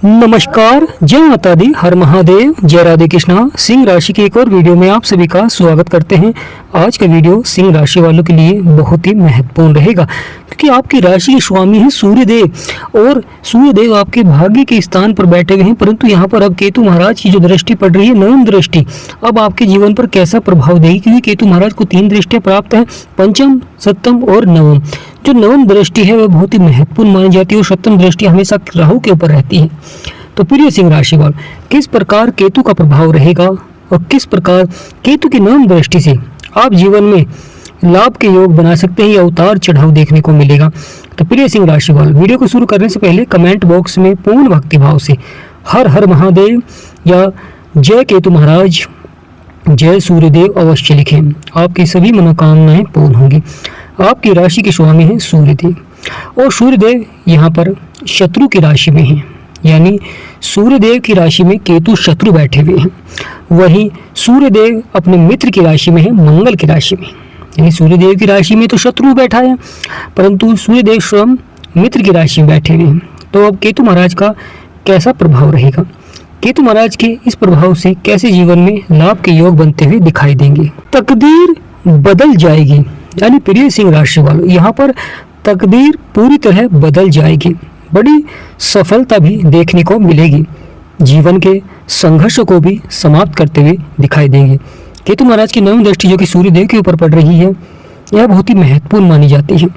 नमस्कार, जय माता दी, हर महादेव, जय राधे कृष्णा। सिंह राशि की एक और वीडियो में आप सभी का स्वागत करते हैं। आज का वीडियो सिंह राशि वालों के लिए बहुत ही महत्वपूर्ण रहेगा क्योंकि आपकी राशि के स्वामी है सूर्यदेव और सूर्यदेव आपके भाग्य के स्थान पर बैठे हुए हैं। परंतु यहाँ पर अब केतु महाराज की जो दृष्टि पड़ रही है, नवम दृष्टि, अब आपके जीवन पर कैसा प्रभाव देगी क्योंकि केतु महाराज को 3 दृष्टियां प्राप्त है, पंचम, सप्तम और नवम। जो नवम दृष्टि है वह बहुत ही महत्वपूर्ण मानी जाती है और सप्तम दृष्टि हमेशा राहु के ऊपर रहती है। तो प्रिय सिंह राशि वालों, किस प्रकार केतु का प्रभाव रहेगा और किस प्रकार केतु की नवम दृष्टि से आप जीवन में लाभ के योग बना सकते हैं या उतार चढ़ाव देखने को मिलेगा। तो प्रिय सिंह राशि वालों, वीडियो को शुरू करने से पहले कमेंट बॉक्स में पूर्ण भक्ति भाव से हर हर महादेव या जय केतु महाराज, जय सूर्यदेव अवश्य लिखें। आपकी सभी मनोकामनाएं पूर्ण होंगी। आपकी राशि के स्वामी हैं सूर्यदेव और सूर्यदेव यहाँ पर शत्रु की राशि में हैं, यानी सूर्यदेव की राशि में केतु शत्रु बैठे हुए हैं। वहीं सूर्यदेव अपने मित्र की राशि में है, मंगल की राशि में। यानी सूर्यदेव की राशि में तो शत्रु बैठा है परंतु सूर्यदेव स्वयं मित्र की राशि में बैठे हुए हैं। तो अब केतु महाराज का कैसा प्रभाव रहेगा, केतु महाराज के इस प्रभाव से कैसे जीवन में लाभ के योग बनते हुए दिखाई देंगे। तकदीर बदल जाएगी, यानी प्रिय सिंह राशि वालों, यहाँ पर तकदीर पूरी तरह बदल जाएगी। बड़ी सफलता भी देखने को मिलेगी। जीवन के संघर्ष को भी समाप्त करते हुए दिखाई देंगे। केतु महाराज की नवम दृष्टि जो कि सूर्यदेव के ऊपर पड़ रही है, यह बहुत ही महत्वपूर्ण मानी जाती है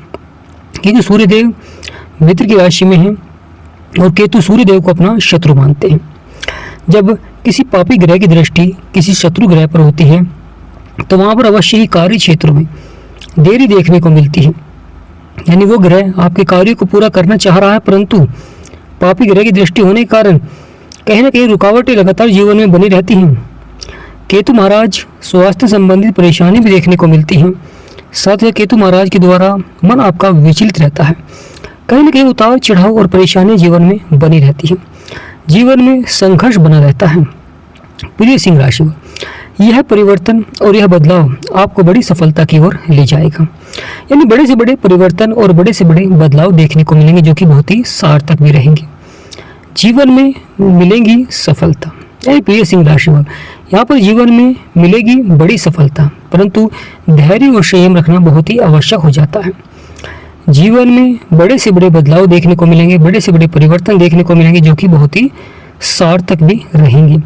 क्योंकि सूर्यदेव मित्र की राशि में है और केतु सूर्यदेव को अपना शत्रु मानते हैं। जब किसी पापी ग्रह की दृष्टि किसी शत्रु ग्रह पर होती है तो वहाँ पर अवश्य ही कार्य क्षेत्रों में देरी देखने को मिलती है। यानी वो ग्रह आपके कार्य को पूरा करना चाह रहा है परंतु पापी ग्रह की दृष्टि होने के कारण कहीं ना कहीं रुकावटें लगातार जीवन में बनी रहती हैं। केतु महाराज स्वास्थ्य संबंधित परेशानी भी देखने को मिलती हैं। साथ ही केतु महाराज के द्वारा मन आपका विचलित रहता है। कहीं ना कहीं उतार चढ़ाव और परेशानी जीवन में बनी रहती है। जीवन में संघर्ष बना रहता है। प्रिय सिंह राशि, यह परिवर्तन और यह बदलाव आपको बड़ी सफलता की ओर ले जाएगा। यानी बड़े से बड़े परिवर्तन और बड़े से बड़े बदलाव देखने को मिलेंगे जो कि बहुत ही सार्थक भी रहेंगे। जीवन में मिलेगी सफलता। यानी प्रिय सिंह राशि, यहाँ पर जीवन में मिलेगी बड़ी सफलता परंतु धैर्य और संयम रखना बहुत ही आवश्यक हो जाता है। जीवन में बड़े से बड़े बदलाव देखने को मिलेंगे, बड़े से बड़े परिवर्तन देखने को मिलेंगे जो कि बहुत ही सार्थक भी रहेंगे।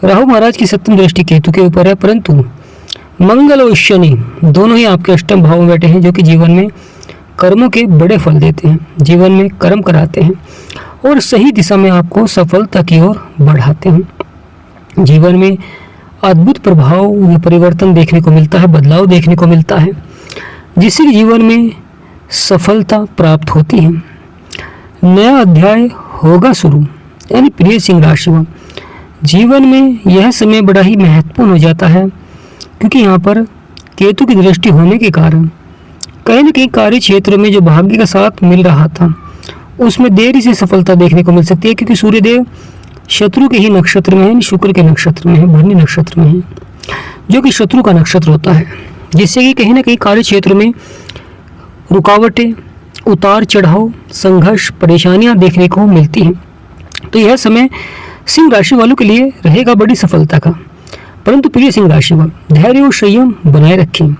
राहु महाराज की सप्तम दृष्टि केतु के ऊपर है परंतु मंगल और शनि दोनों ही आपके अष्टम भाव में बैठे हैं जो कि जीवन में कर्मों के बड़े फल देते हैं, जीवन में कर्म कराते हैं और सही दिशा में आपको सफलता की ओर बढ़ाते हैं। जीवन में अद्भुत प्रभाव या परिवर्तन देखने को मिलता है, बदलाव देखने को मिलता है जिससे जीवन में सफलता प्राप्त होती है। नया अध्याय होगा शुरू। यानी प्रिय सिंह राशि, जीवन में यह समय बड़ा ही महत्वपूर्ण हो जाता है क्योंकि यहाँ पर केतु की दृष्टि होने के कारण कहीं न कहीं कार्य क्षेत्र में जो भाग्य का साथ मिल रहा था उसमें देरी से सफलता देखने को मिल सकती है क्योंकि सूर्यदेव शत्रु के ही नक्षत्र में है, शुक्र के नक्षत्र में है, भरणी नक्षत्र में है जो कि शत्रु का नक्षत्र होता है, जिससे कि कहीं ना कहीं कार्य क्षेत्र में रुकावटें, उतार चढ़ाव, संघर्ष, परेशानियां देखने को मिलती हैं। तो यह समय सिंह राशि वालों के लिए रहेगा बड़ी सफलता का। परंतु प्रिय सिंह राशि वाले, धैर्य और संयम बनाए रखें।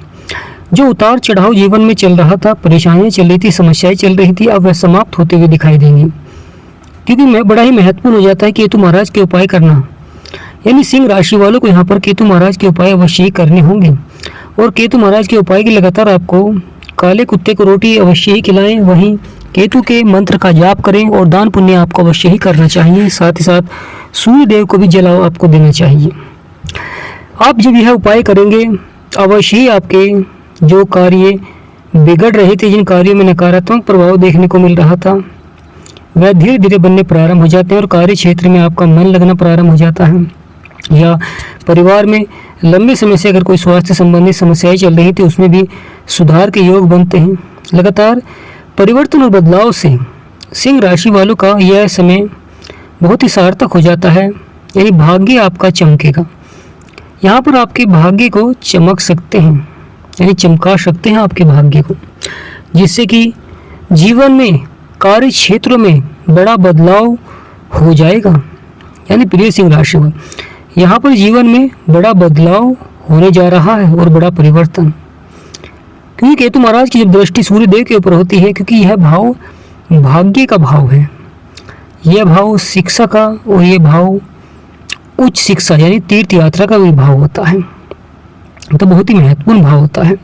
जो उतार चढ़ाव जीवन में चल रहा था, परेशानियां चल रही थी, समस्याएं चल रही थी, अब वह समाप्त होते हुए दिखाई देंगी क्योंकि बड़ा ही महत्वपूर्ण हो जाता है केतु महाराज के उपाय करना। यानी सिंह राशि वालों को यहाँ पर केतु महाराज के उपाय अवश्य ही करने होंगे और केतु महाराज के उपाय की लगातार आपको काले कुत्ते को रोटी अवश्य ही खिलाएं। वहीं केतु के मंत्र का जाप करें और दान पुण्य आपको अवश्य ही करना चाहिए। साथ ही साथ सूर्य देव को भी जलाओ आपको देना चाहिए। आप जब यह उपाय करेंगे अवश्य ही आपके जो कार्य बिगड़ रहे थे, जिन कार्यों में नकारात्मक प्रभाव देखने को मिल रहा था, वह धीरे धीरे बनने प्रारंभ हो जाते हैं और कार्य क्षेत्र में आपका मन लगना प्रारंभ हो जाता है। या परिवार में लंबे समय से अगर कोई स्वास्थ्य संबंधी समस्याएं चल रही थी उसमें भी सुधार के योग बनते हैं। लगातार परिवर्तन और बदलाव से सिंह राशि वालों का यह समय बहुत ही सार्थक हो जाता है। यानी भाग्य आपका चमकेगा। यहाँ पर आपके भाग्य को चमक सकते हैं, यानी चमका सकते हैं आपके भाग्य को, जिससे कि जीवन में कार्य क्षेत्रों में बड़ा बदलाव हो जाएगा। यानी प्रिय सिंह राशि वालों, यहाँ पर जीवन में बड़ा बदलाव होने जा रहा है और बड़ा परिवर्तन, क्योंकि केतु महाराज की जब दृष्टि सूर्य देव के ऊपर होती है, क्योंकि यह भाव भाग्य का भाव है, यह भाव शिक्षा का और यह भाव उच्च शिक्षा यानी तीर्थ यात्रा का भी भाव होता है, तो बहुत ही महत्वपूर्ण भाव होता है।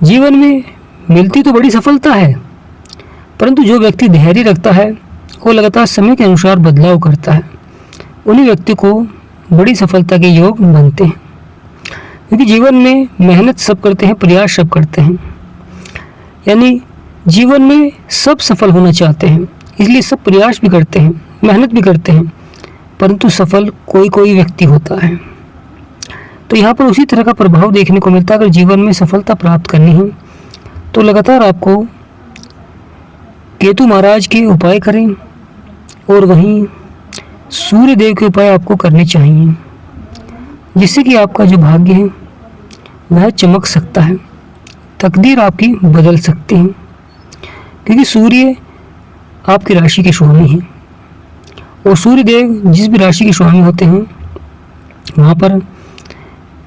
जीवन में मिलती तो बड़ी सफलता है, परंतु जो व्यक्ति धैर्य रखता है वो लगातार समय के अनुसार बदलाव करता है, उन्हीं व्यक्ति को बड़ी सफलता के योग बनते हैं। क्योंकि जीवन में मेहनत सब करते हैं, प्रयास सब करते हैं, यानी जीवन में सब सफल होना चाहते हैं, इसलिए सब प्रयास भी करते हैं, मेहनत भी करते हैं, परंतु सफल कोई कोई व्यक्ति होता है। तो यहाँ पर उसी तरह का प्रभाव देखने को मिलता है। अगर जीवन में सफलता प्राप्त करनी है तो लगातार आपको केतु महाराज के उपाय करें और वहीं सूर्य देव के उपाय आपको करने चाहिए, जिससे कि आपका जो भाग्य है वह चमक सकता है, तकदीर आपकी बदल सकती है। क्योंकि सूर्य आपकी राशि के स्वामी हैं और सूर्य देव जिस भी राशि के स्वामी होते हैं वहाँ पर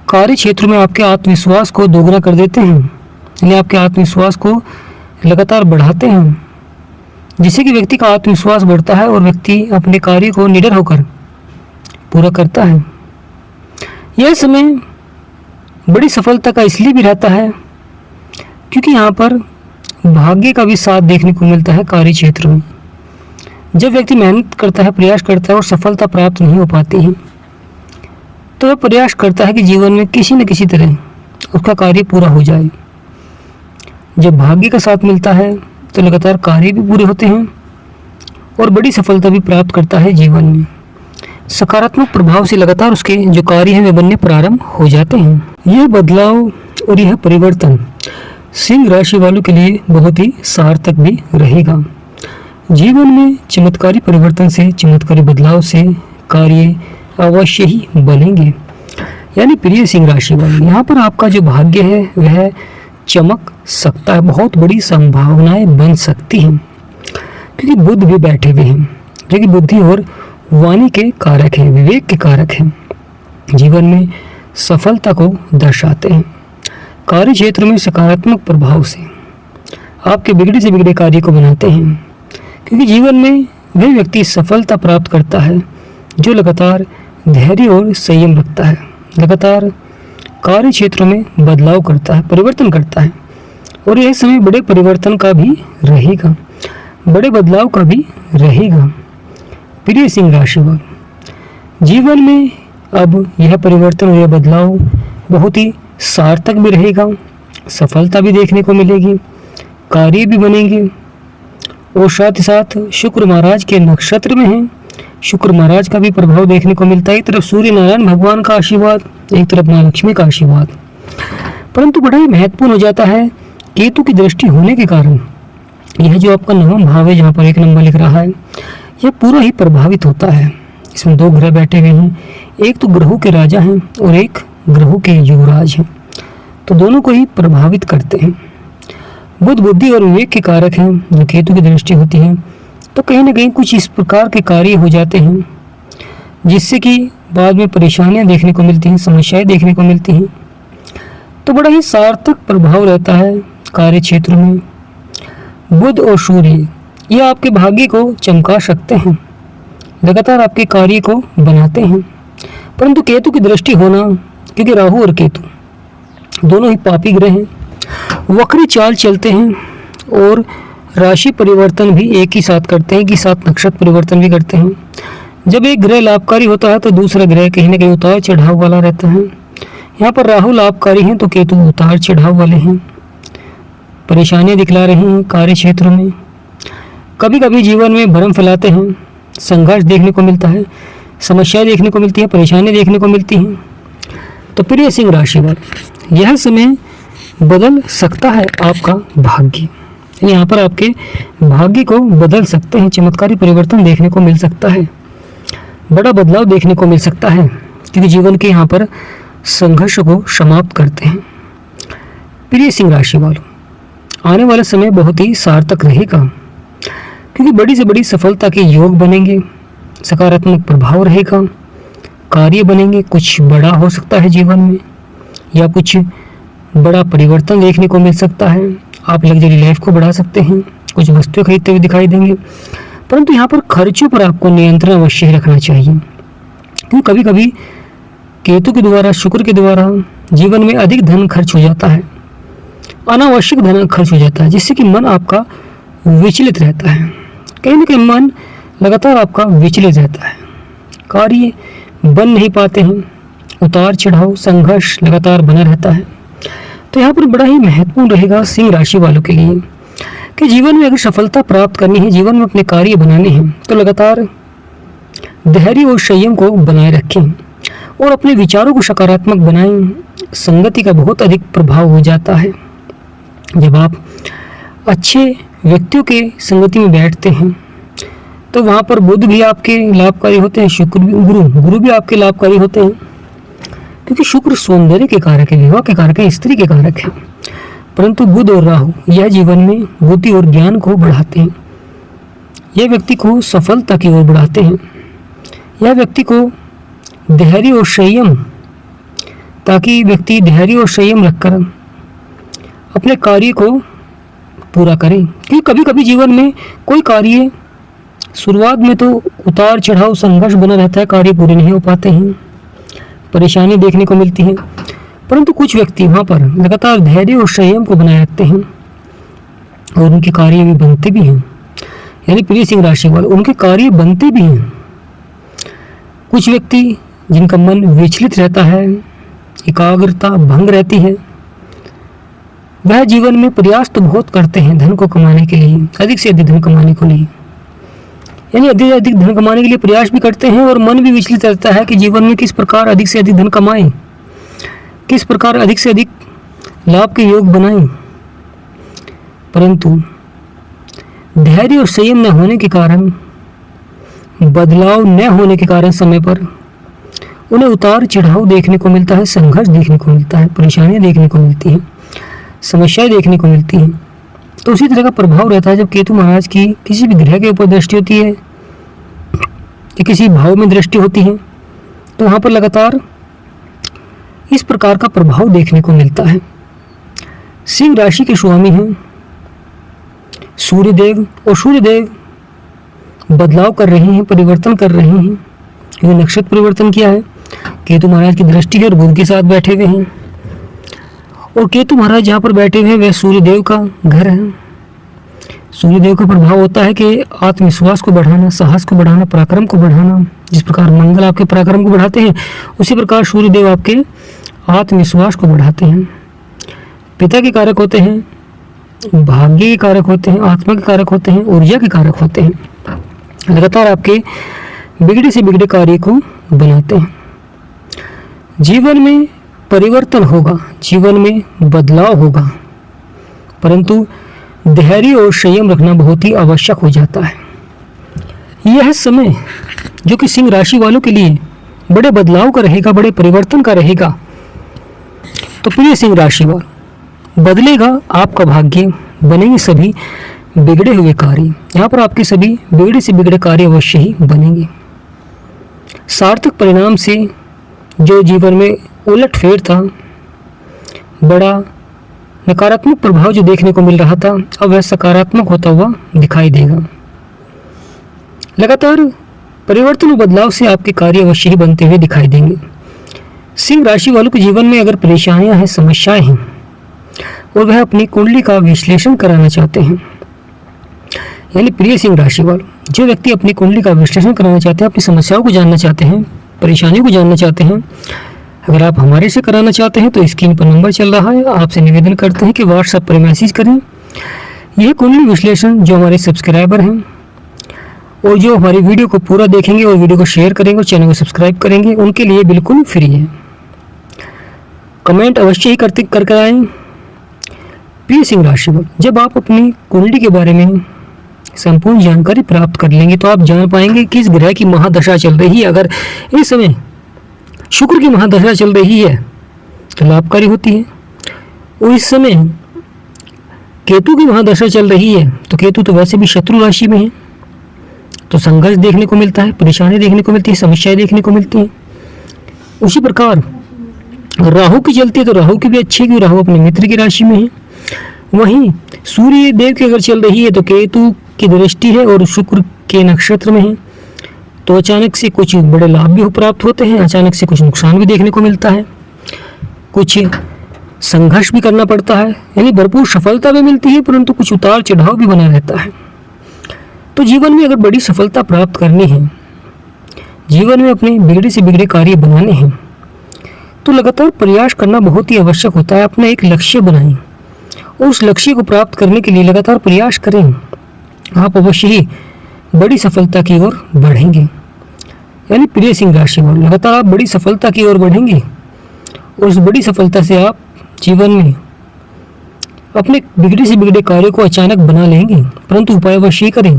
कार्य क्षेत्र में आपके आत्मविश्वास को दोगुना कर देते हैं, यानी आपके आत्मविश्वास को लगातार बढ़ाते हैं, जिससे कि व्यक्ति का आत्मविश्वास बढ़ता है और व्यक्ति अपने कार्य को निडर होकर पूरा करता है। यह समय बड़ी सफलता का इसलिए भी रहता है क्योंकि यहाँ पर भाग्य का भी साथ देखने को मिलता है कार्य क्षेत्र में। जब व्यक्ति मेहनत करता है, प्रयास करता है और सफलता प्राप्त नहीं हो पाती है, तो वह प्रयास करता है कि जीवन में किसी न किसी तरह उसका कार्य पूरा हो जाए। जब भाग्य का साथ मिलता है तो लगातार कार्य भी पूरे होते हैं और बड़ी सफलता भी प्राप्त करता है जीवन में। सकारात्मक प्रभाव से लगातार उसके जो कार्य हैं वे बनने प्रारंभ हो जाते हैं। यह बदलाव और यह परिवर्तन सिंह राशि वालों के लिए बहुत ही सार्थक भी रहेगा। जीवन में चमत्कारी परिवर्तन से, चमत्कारी बदलाव से कार्य अवश्य ही बनेंगे। यानी प्रिय सिंह राशि वाले, यहाँ पर आपका जो भाग्य है वह चमक सकता है, बहुत बड़ी संभावनाएं बन सकती हैं, क्योंकि बुध भी बैठे हुए हैं जो कि बुद्धि और वाणी के कारक हैं, विवेक के कारक हैं, जीवन में सफलता को दर्शाते हैं। कार्य क्षेत्र में सकारात्मक प्रभाव से आपके बिगड़े से बिगड़े कार्य को बनाते हैं, क्योंकि जीवन में वह व्यक्ति सफलता प्राप्त करता है जो लगातार धैर्य और संयम रखता है, लगातार कार्य क्षेत्र में बदलाव करता है, परिवर्तन करता है। और यह समय बड़े परिवर्तन का भी रहेगा, बड़े बदलाव का भी रहेगा। प्रिय सिंह राशि वालों, जीवन में अब यह परिवर्तन और यह बदलाव बहुत ही सार्थक भी रहेगा, सफलता भी देखने को मिलेगी, कार्य भी बनेंगे। और साथ ही साथ शुक्र महाराज के नक्षत्र में हैं, शुक्र महाराज का भी प्रभाव देखने को मिलता है। एक तरफ सूर्य नारायण भगवान का आशीर्वाद, एक तरफ माँ लक्ष्मी का आशीर्वाद, परंतु बड़ा ही महत्वपूर्ण हो जाता है केतु की दृष्टि होने के कारण यह जो आपका नवम भाव है, जहाँ पर 1 नंबर लिख रहा है, यह पूरा ही प्रभावित होता है। इसमें 2 ग्रह बैठे हुए हैं, एक तो ग्रहों के राजा हैं और एक ग्रहों के युवराज हैं, तो दोनों को ही प्रभावित करते हैं। बुध बुद्धि और विवेक के कारक हैं, जो केतु की दृष्टि होती है, तो कहीं ना कहीं कुछ इस प्रकार के कार्य हो जाते हैं जिससे कि बाद में परेशानियां देखने को मिलती हैं, समस्याएं देखने को मिलती हैं। तो बड़ा ही सार्थक प्रभाव रहता है कार्य क्षेत्र में। बुध और सूर्य ये आपके भाग्य को चमका सकते हैं, लगातार आपके कार्य को बनाते हैं, परंतु केतु की दृष्टि होना, क्योंकि राहु और केतु दोनों ही पापी ग्रह हैं, वक्री चाल चलते हैं और राशि परिवर्तन भी एक ही साथ करते हैं, एक ही साथ नक्षत्र परिवर्तन भी करते हैं। जब एक ग्रह लाभकारी होता है तो दूसरा ग्रह कहीं ना कहीं उतार चढ़ाव वाला रहता है। यहाँ पर राहु लाभकारी हैं तो केतु उतार चढ़ाव वाले हैं, परेशानियां दिखला रहे हैं कार्य क्षेत्र में। कभी कभी जीवन में भ्रम फैलाते हैं, संघर्ष देखने को मिलता है, समस्याएं देखने को मिलती हैं, परेशानियां देखने को मिलती हैं। तो प्रिय सिंह राशि वाले, यह समय बदल सकता है आपका भाग्य, यहाँ पर आपके भाग्य को बदल सकते हैं, चमत्कारी परिवर्तन देखने को मिल सकता है, बड़ा बदलाव देखने को मिल सकता है, क्योंकि जीवन के यहाँ पर संघर्ष को समाप्त करते हैं। प्रिय सिंह राशि वालों, आने वाला समय बहुत ही सार्थक रहेगा, क्योंकि बड़ी से बड़ी सफलता के योग बनेंगे, सकारात्मक प्रभाव रहेगा, कार्य बनेंगे, कुछ बड़ा हो सकता है जीवन में या कुछ बड़ा परिवर्तन देखने को मिल सकता है। आप लग्जरी लाइफ को बढ़ा सकते हैं, कुछ वस्तुएं खरीदते हुए दिखाई देंगे। परंतु यहाँ पर खर्चों पर आपको नियंत्रण अवश्य ही रखना चाहिए, क्योंकि कभी कभी केतु के द्वारा, शुक्र के द्वारा जीवन में अधिक धन खर्च हो जाता है, अनावश्यक धन खर्च हो जाता है, जिससे कि मन आपका विचलित रहता है। कहीं ना कहीं मन लगातार आपका विचलित रहता है, कार्य बन नहीं पाते हैं, उतार चढ़ाव, संघर्ष लगातार बना रहता है। तो यहाँ पर बड़ा ही महत्वपूर्ण रहेगा सिंह राशि वालों के लिए कि जीवन में अगर सफलता प्राप्त करनी है, जीवन में अपने कार्य बनाने हैं, तो लगातार धैर्य और संयम को बनाए रखें और अपने विचारों को सकारात्मक बनाएं। संगति का बहुत अधिक प्रभाव हो जाता है। जब आप अच्छे व्यक्तियों के संगति में बैठते हैं तो वहाँ पर बुध भी आपके लाभकारी होते हैं, शुक्र भी, गुरु भी आपके लाभकारी होते हैं, क्योंकि शुक्र सौंदर्य के कारक है, विवाह के कारक है, स्त्री के कारक है। परंतु बुध और राहु यह जीवन में बुद्धि और ज्ञान को बढ़ाते हैं, यह व्यक्ति को सफलता की ओर बढ़ाते हैं, यह व्यक्ति को धैर्य और संयम, ताकि व्यक्ति धैर्य और संयम रखकर अपने कार्य को पूरा करे। क्योंकि कभी कभी जीवन में कोई कार्य शुरुआत में तो उतार चढ़ाव, संघर्ष बना रहता है, कार्य पूरे नहीं हो पाते हैं, परेशानी देखने को मिलती है। परंतु कुछ व्यक्ति वहाँ पर लगातार धैर्य और संयम को बनाए रखते हैं और उनके कार्य भी बनते भी हैं। यानी प्रिय सिंह राशि वाले, उनके कार्य बनते भी हैं। कुछ व्यक्ति जिनका मन विचलित रहता है, एकाग्रता भंग रहती है, वह जीवन में प्रयास तो बहुत करते हैं धन को कमाने के लिए, अधिक से अधिक धन कमाने के लिए, यानी अधिक से अधिक धन कमाने के लिए प्रयास भी करते हैं और मन भी विचलित रहता है कि जीवन में किस प्रकार अधिक से अधिक धन कमाएं, किस प्रकार अधिक से अधिक लाभ के योग बनाएं। परंतु धैर्य और संयम न होने के कारण, बदलाव न होने के कारण समय पर उन्हें उतार चढ़ाव देखने को मिलता है, संघर्ष देखने को मिलता है, परेशानियां देखने को मिलती हैं, समस्याएं देखने को मिलती हैं। तो उसी तरह का प्रभाव रहता है जब केतु महाराज की किसी भी ग्रह के ऊपर दृष्टि होती है या किसी भाव में दृष्टि होती है, तो वहाँ पर लगातार इस प्रकार का प्रभाव देखने को मिलता है। सिंह राशि के स्वामी हैं सूर्यदेव, और सूर्यदेव बदलाव कर रहे हैं, परिवर्तन कर रहे हैं, क्योंकि नक्षत्र परिवर्तन किया है, केतु महाराज की दृष्टि है और बुध के साथ बैठे हुए हैं। और केतु महाराज जहाँ पर बैठे हुए हैं वह सूर्यदेव का घर है। सूर्यदेव का प्रभाव होता है कि आत्मविश्वास को बढ़ाना, साहस को बढ़ाना, पराक्रम को बढ़ाना। जिस प्रकार मंगल आपके पराक्रम को बढ़ाते हैं, उसी प्रकार सूर्यदेव आपके आत्मविश्वास को बढ़ाते हैं। पिता के कारक होते हैं, भाग्य के कारक होते हैं, आत्मा के कारक होते हैं, ऊर्जा के कारक होते हैं। लगातार आपके बिगड़े से बिगड़े कार्य को बनाते हैं। जीवन में परिवर्तन होगा, जीवन में बदलाव होगा, परंतु धैर्य और संयम रखना बहुत ही आवश्यक हो जाता है। यह समय जो कि सिंह राशि वालों के लिए बड़े बदलाव का रहेगा, बड़े परिवर्तन का रहेगा। तो प्रिय सिंह राशि वालों, बदलेगा आपका भाग्य, बनेंगे सभी बिगड़े हुए कार्य। यहाँ पर आपके सभी बिगड़े से बिगड़े कार्य अवश्य ही बनेंगे। सार्थक परिणाम से जो जीवन में उलट फेर था, बड़ा नकारात्मक प्रभाव जो देखने को मिल रहा था, अब वह सकारात्मक होता हुआ दिखाई देगा। लगातार परिवर्तन और बदलाव से आपके कार्य अवश्य ही बनते हुए दिखाई देंगे। सिंह राशि वालों के जीवन में अगर परेशानियां हैं, समस्याएं हैं और वह अपनी कुंडली का विश्लेषण कराना चाहते हैं, यानी प्रिय सिंह राशि वालों, जो व्यक्ति अपनी कुंडली का विश्लेषण कराना चाहते हैं, अपनी समस्याओं को जानना चाहते हैं, परेशानियों को जानना चाहते हैं, अगर आप हमारे से कराना चाहते हैं तो स्क्रीन पर नंबर चल रहा है। आपसे निवेदन करते हैं कि व्हाट्सएप पर मैसेज करें। यह कुंडली विश्लेषण जो हमारे सब्सक्राइबर हैं और जो हमारी वीडियो को पूरा देखेंगे और वीडियो को शेयर करेंगे और चैनल को सब्सक्राइब करेंगे, उनके लिए बिल्कुल फ्री है। कमेंट अवश्य ही कर आएँ। प्रिय सिंह राशि वालों, जब आप अपनी कुंडली के बारे में संपूर्ण जानकारी प्राप्त कर लेंगे तो आप जान पाएंगे किस ग्रह की महादशा चल रही है। अगर इस समय शुक्र की महादशा चल रही है तो लाभकारी होती है, और इस समय केतु की महादशा चल रही है तो केतु तो वैसे भी शत्रु राशि में है, तो संघर्ष देखने को मिलता है, परेशानी देखने को मिलती है, समस्याएं देखने को मिलती हैं। उसी प्रकार राहु की चलती है तो राहु की भी अच्छी है कि राहु अपने मित्र की राशि में है। वहीं सूर्य देव की अगर चल रही है तो केतु की दृष्टि है और शुक्र के नक्षत्र में है, तो अचानक से कुछ बड़े लाभ भी प्राप्त होते हैं, अचानक से कुछ नुकसान भी देखने को मिलता है, कुछ संघर्ष भी करना पड़ता है, यानी भरपूर सफलता भी मिलती है परंतु कुछ उतार चढ़ाव भी बना रहता है। तो जीवन में अगर बड़ी सफलता प्राप्त करनी है, जीवन में अपने बिगड़े से बिगड़े कार्य बनाने हैं, तो लगातार प्रयास करना बहुत ही आवश्यक होता है। अपना एक लक्ष्य बनाएं और उस लक्ष्य को प्राप्त करने के लिए लगातार प्रयास करें, आप अवश्य ही बड़ी सफलता की ओर बढ़ेंगे। यानी प्रिय सिंह राशि वालों, लगातार आप बड़ी सफलता की ओर बढ़ेंगे और उस बड़ी सफलता से आप जीवन में अपने बिगड़े से बिगड़े कार्यों को अचानक बना लेंगे, परंतु उपाय अवश्य ही करें,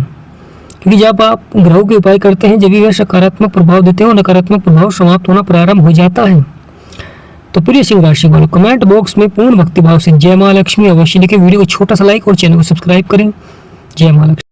क्योंकि जब आप ग्रहों के उपाय करते हैं जब भी वह सकारात्मक प्रभाव देते हैं और नकारात्मक प्रभाव समाप्त होना प्रारंभ हो जाता है। तो प्रिय सिंह राशि वालों, कमेंट बॉक्स में पूर्ण भक्तिभाव से जय मां लक्ष्मी अवश्य लिखें। वीडियो को छोटा सा लाइक और चैनल को सब्सक्राइब करें। जय मां लक्ष्मी।